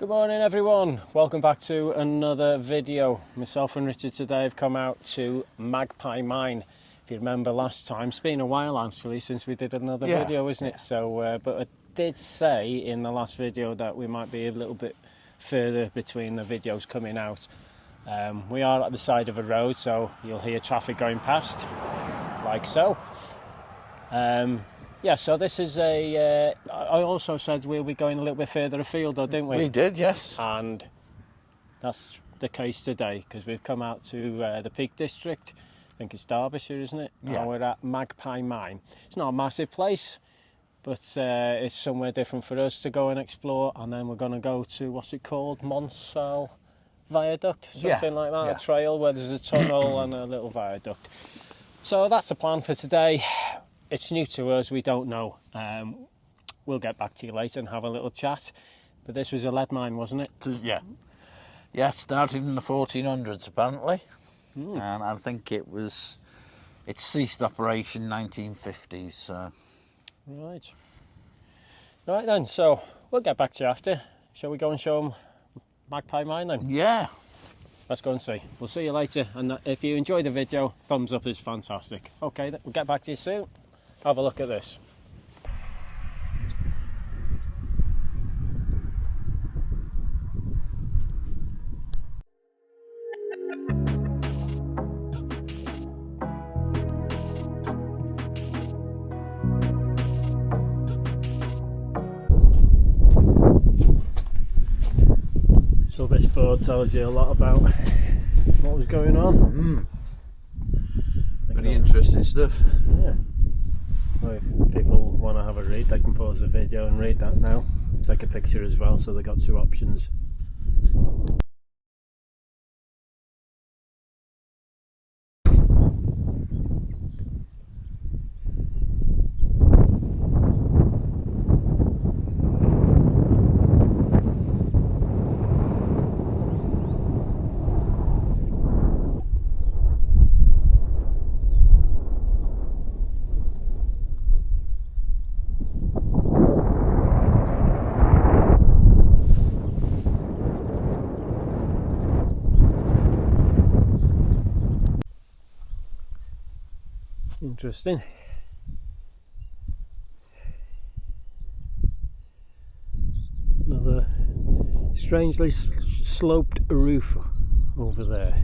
Good morning everyone, welcome back to another video. Myself and Richard today have come out to Magpie Mine. If you remember last time, it's been a while actually since we did another video, isn't it? So, but I did say in the last video that we might be a little bit further between the videos coming out. We are at the side of a road, so you'll hear traffic going past, like so. Yeah, so this is I also said we'll be going a little bit further afield though, didn't we? We did, yes. And that's the case today, because we've come out to the Peak District. I think it's Derbyshire, isn't it? Yeah. And we're at Magpie Mine. It's not a massive place, but it's somewhere different for us to go and explore. And then we're going to go to, what's it called? Monsal Viaduct, something like that. Yeah. A trail where there's a tunnel and a little viaduct. So that's the plan for today. It's new to us, we don't know. We'll get back to you later and have a little chat. But this was a lead mine, wasn't it? Yeah. Yeah, it started in the 1400s apparently. And I think it ceased operation 1950s. So. Right. Right then, so we'll get back to you after. Shall we go and show them Magpie Mine then? Yeah. Let's go and see. We'll see you later. And if you enjoy the video, thumbs up is fantastic. Okay, we'll get back to you soon. Have a look at this. So this board tells you a lot about what was going on. Very interesting stuff. Yeah. Well, if people want to have a read, they can pause the video and read that now. Take a picture as well, so they've got two options. Interesting. Another strangely sloped roof over there.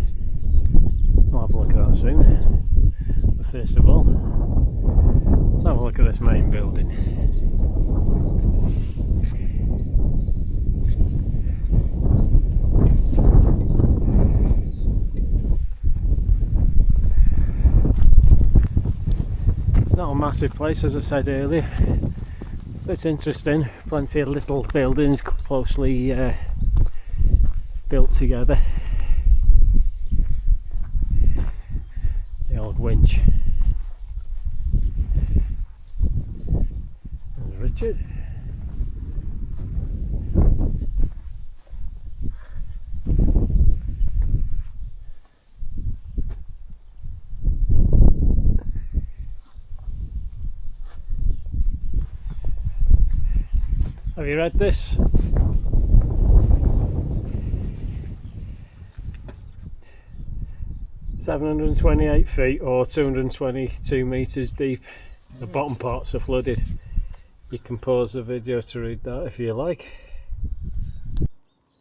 I'll have a look at that soon. But first of all, let's have a look at this main building. Not a massive place, as I said earlier, but it's interesting. Plenty of little buildings closely built together. The old winch. There's Richard. Have you read this? "728 feet or 222 metres deep. The bottom parts are flooded." You can pause the video to read that if you like.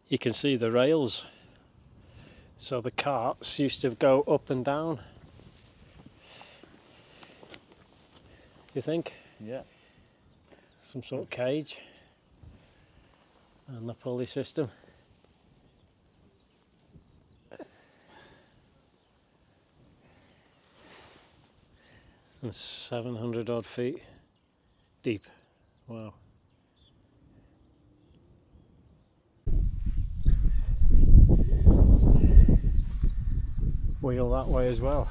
You can see the rails. So the carts used to go up and down. You think? Yeah. Some sort of cage. And the pulley system. And 700 odd feet deep. Wow. Wheel that way as well.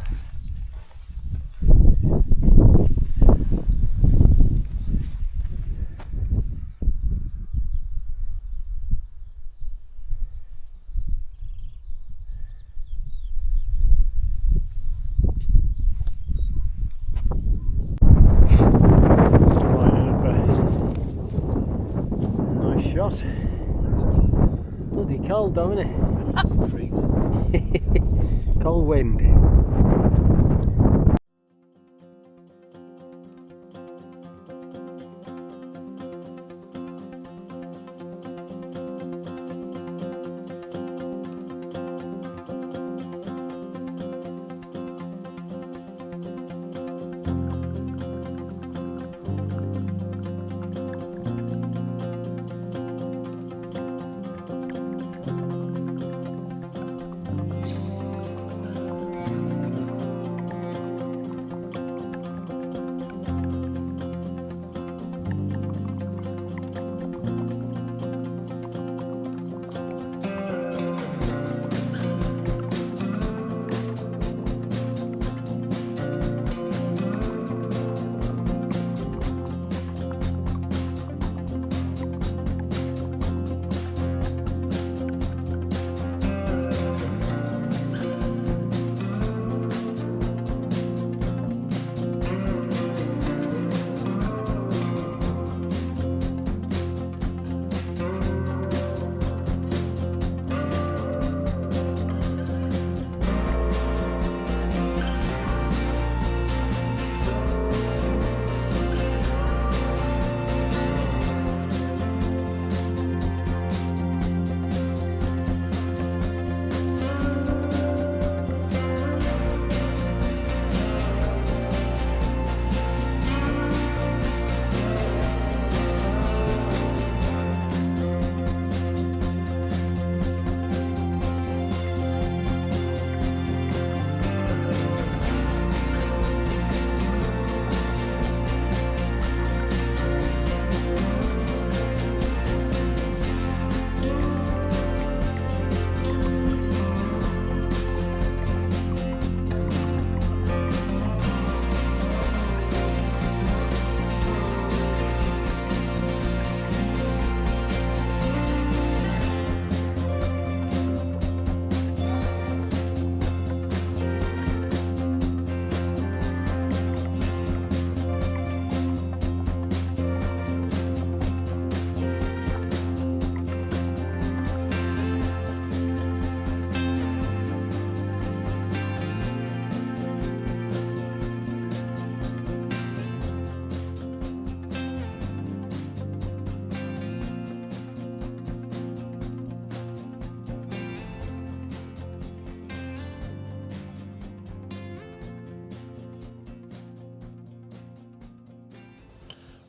Nice shot. Bloody cold, don't it? Freezing. Cold wind.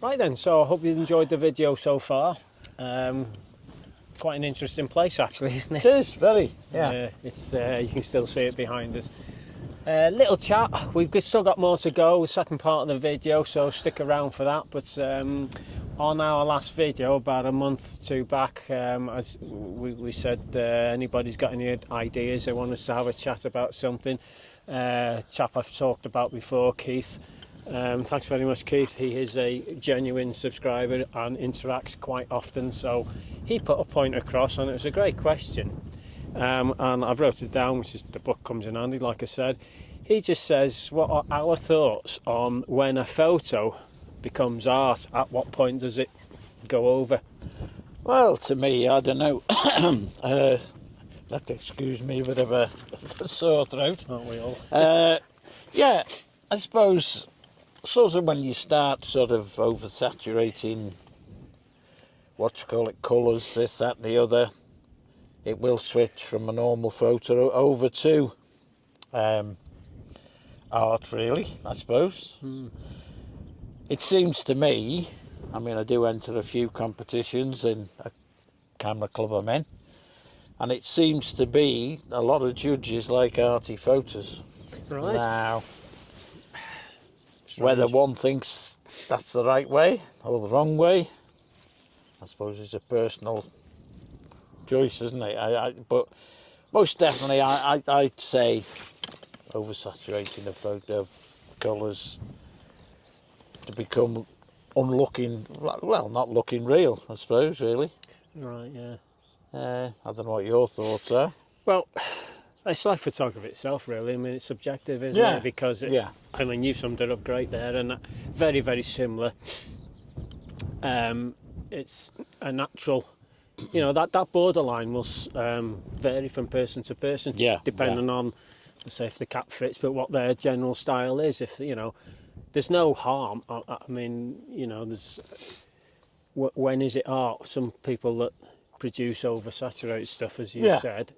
Right then, so I hope you enjoyed the video so far. Quite an interesting place actually, isn't it? It is, very, yeah. It's you can still see it behind us. Little chat, we've still got more to go, the second part of the video, so stick around for that. But on our last video, about a month or two back, as we said, anybody's got any ideas, they want us to have a chat about something. Chap I've talked about before, Keith. Thanks very much, Keith. He is a genuine subscriber and interacts quite often, so he put a point across and it was a great question, and I've wrote it down, which is the book comes in handy, like I said. He just says, what are our thoughts on when a photo becomes art? At what point does it go over? Well, to me, I don't know. Let excuse me, a bit of a sore throat. Aren't we all? Yeah, I suppose sort of when you start sort of oversaturating colours, this, that and the other, it will switch from a normal photo over to art, really, I suppose. It seems to me, I mean, I do enter a few competitions in a camera club I'm in, and it seems to be a lot of judges like arty photos. Right. Now, whether one thinks that's the right way or the wrong way, I suppose it's a personal choice, isn't it? But most definitely, I'd say oversaturating a photo of colours to become unlooking, well, not looking real, I suppose, really. Right, yeah. I don't know what your thoughts are. Well, it's like photography itself, really. I mean, it's subjective, isn't it? Because, I mean, you summed it up great there, and very, very similar. It's a natural you know, that borderline will vary from person to person, Yeah, depending on, say, if the cap fits, but what their general style is. If, you know, there's no harm. I mean, you know, there's when is it art? Some people that produce oversaturated stuff, as you said,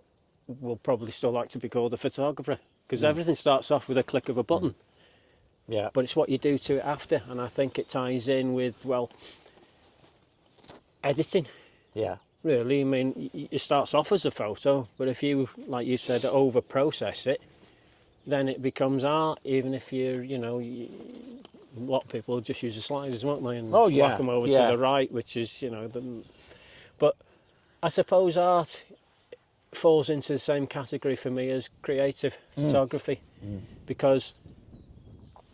will probably still like to be called a photographer, because everything starts off with a click of a button. Yeah. But it's what you do to it after, and I think it ties in with, well, editing. Yeah. Really, I mean, it starts off as a photo, but if you, like you said, over process it, then it becomes art. Even if you're, you know, a lot of people just use the sliders, won't they, and whack them over to the right, which is, you know, but I suppose art falls into the same category for me as creative photography, because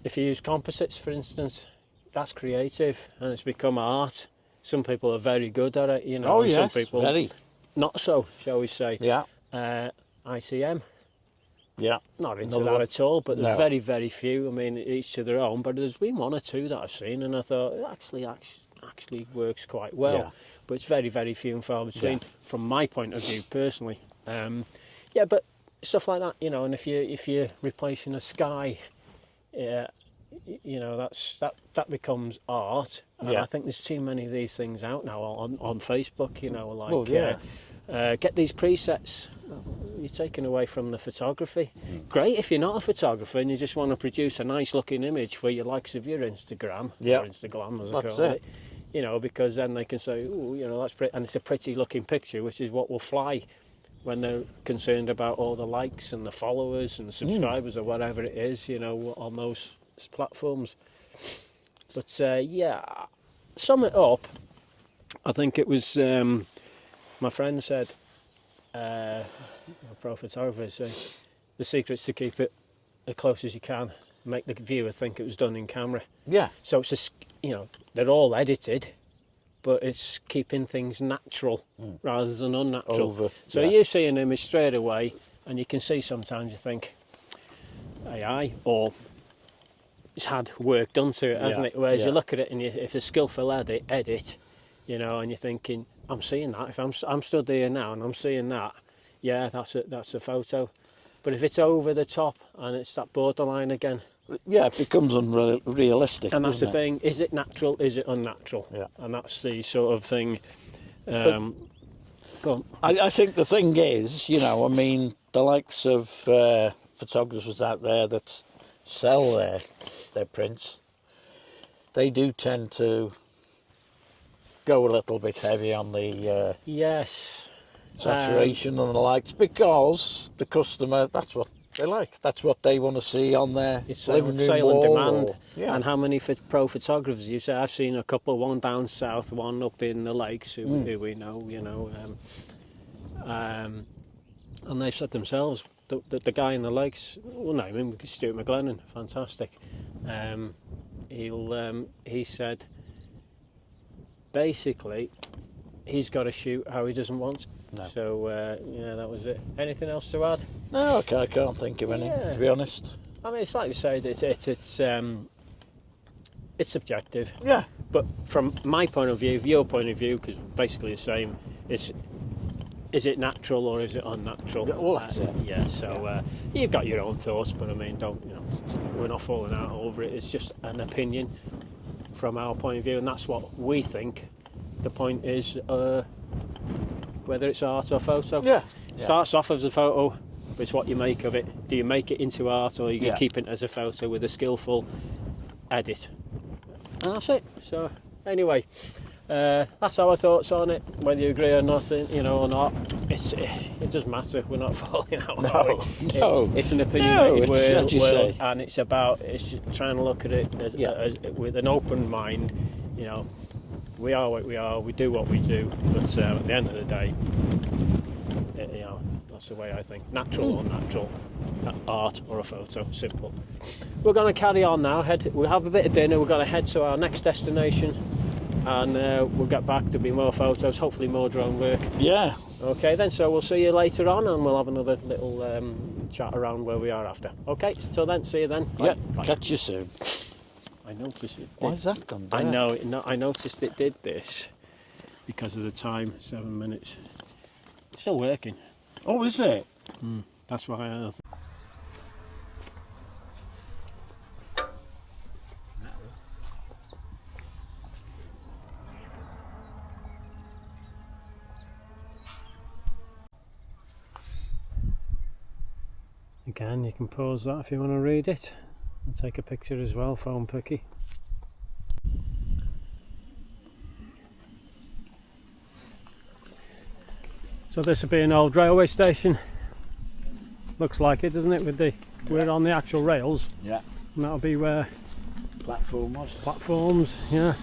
if you use composites, for instance, that's creative and it's become art. Some people are very good at it, you know. Oh, yes, some people very. Not so, shall we say. Yeah. ICM, Yeah. not into that at all, but there's No. very, very few. I mean, each to their own, but there's been one or two that I've seen, and I thought, it actually works quite well. Yeah. But it's very, very few and far between, from my point of view, personally. But stuff like that, you know, and if you're replacing a sky, you know, that becomes art. And I think there's too many of these things out now on Facebook, you know, like get these presets. You're taken away from the photography. Great if you're not a photographer and you just want to produce a nice looking image for your likes of your Instagram, or Instagram as I call it. You know, because then they can say, oh, you know, that's pretty, and it's a pretty looking picture, which is what will fly when they're concerned about all the likes and the followers and the subscribers or whatever it is, you know, on those platforms. But sum it up, I think it was my friend said, a pro photographer said, the secret's to keep it as close as you can, make the viewer think it was done in camera. Yeah. So it's you know, they're all edited, but it's keeping things natural rather than unnatural. So you see an image straight away, and you can see sometimes you think AI, or it's had work done to it, hasn't it? Whereas you look at it and if it's a skillful edit, you know, and you're thinking, I'm seeing that. If I'm stood here now and I'm seeing that, yeah, that's a photo. But if it's over the top and it's that borderline again, yeah, it becomes unrealistic. And that's the thing: is it natural? Is it unnatural? Yeah. And that's the sort of thing. Go on. I think the thing is, you know, I mean, the likes of photographers out there that sell their prints, they do tend to go a little bit heavy on the saturation and the lights, because the customer, that's what they like. That's what they want to see on their living room sale wall. and demand. And how many pro photographers you say? I've seen a couple, one down south, one up in the lakes, who we know, you know. And they've said themselves, the guy in the lakes, we'll name him, Stuart McGlennon, fantastic. He said, basically, he's got to shoot how he doesn't want to. No. So, that was it. Anything else to add? No, I can't think of any, to be honest. I mean, it's like you say, it's subjective. Yeah. But from my point of view, your point of view, because basically the same, is it natural or is it unnatural? Well, that's it. Yeah, so you've got your own thoughts, but I mean, we're not falling out over it. It's just an opinion from our point of view, and that's what we think. The point is, whether it's art or photo. Yeah. Starts off as a photo, but it's what you make of it. Do you make it into art, or you keep it as a photo with a skillful edit? And that's it. So anyway, that's our thoughts on it. Whether you agree or nothing, you know, or not, it doesn't matter. We're not falling out. No. It's an opinionated world, and it's trying to look at it as with an open mind. You know, we are what we are. We do what we do. But at the end of the day, you know, that's the way I think. Natural or unnatural, art or a photo, simple. We're going to carry on now. We'll have a bit of dinner. We're going to head to our next destination, and we'll get back. There'll be more photos, hopefully more drone work. Yeah. Okay then, so we'll see you later on, and we'll have another little chat around where we are after. Okay, till then, see you then. Bye. Yeah, Bye. catch you soon. I noticed it did. Why has that gone dark? I noticed it did this. because of the time, 7 minutes. It's still working. Oh, is it? That's why I... Again, you can pause that if you want to read it and take a picture as well, phone picky. So this will be an old railway station. Looks like it, doesn't it? With the we're on the actual rails. Yeah. And that'll be where Platform was. platforms, yeah.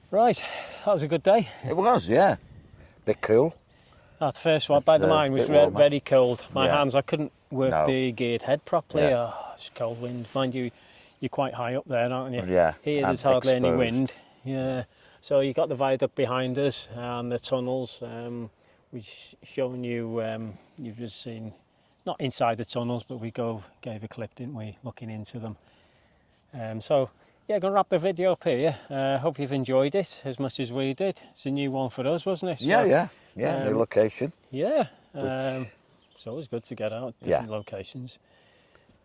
Right, that was a good day. It was, yeah. Bit cool. That first one by the mine was bit warmer. very cold. My Yeah. hands, I couldn't work No. the geared head properly. Yeah. Oh, it's cold wind. Mind you, you're quite high up there, aren't you? Yeah, Here and there's hardly any exposed. wind. Yeah. So you got the viaduct behind us and the tunnels. We've shown you, you've just seen, not inside the tunnels, but we gave a clip, didn't we, looking into them. So yeah, going to wrap the video up here. Hope you've enjoyed it as much as we did. It's a new one for us, wasn't it? So, Yeah. New location. yeah, it's always good to get out different locations.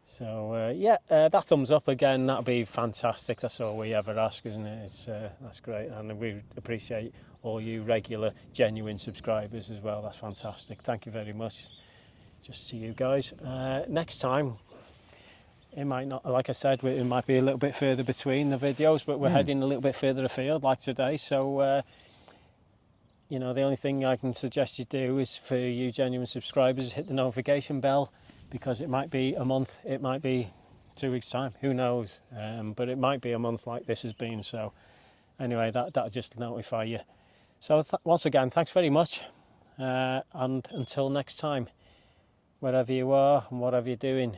So that thumbs up again, that'll be fantastic. That's all we ever ask, isn't it? It's that's great, and we appreciate all you regular, genuine subscribers as well. That's fantastic. Thank you very much. Just to you guys. Next time, it might not, like I said, it might be a little bit further between the videos, but we're heading a little bit further afield, like today. So. You know, the only thing I can suggest you do is for you genuine subscribers, hit the notification bell, because it might be a month, it might be 2 weeks' time, who knows? But it might be a month like this has been. So anyway, that'll just notify you. So once again, thanks very much. And until next time, wherever you are and whatever you're doing,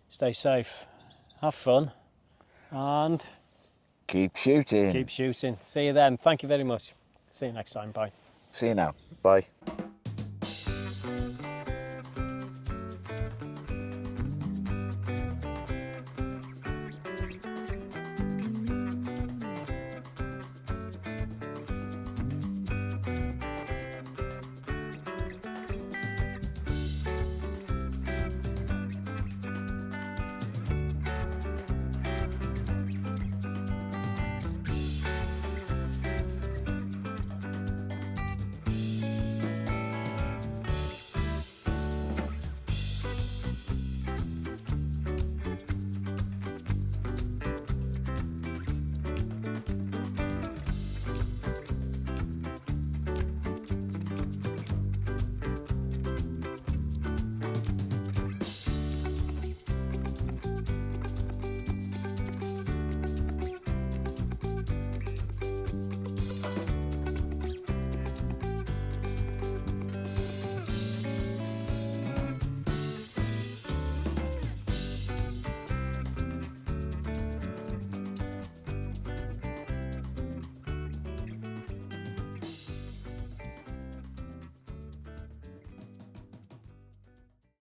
stay safe, have fun, and Keep shooting. keep shooting. See you then. Thank you very much. See you next time. Bye. See you now. Bye.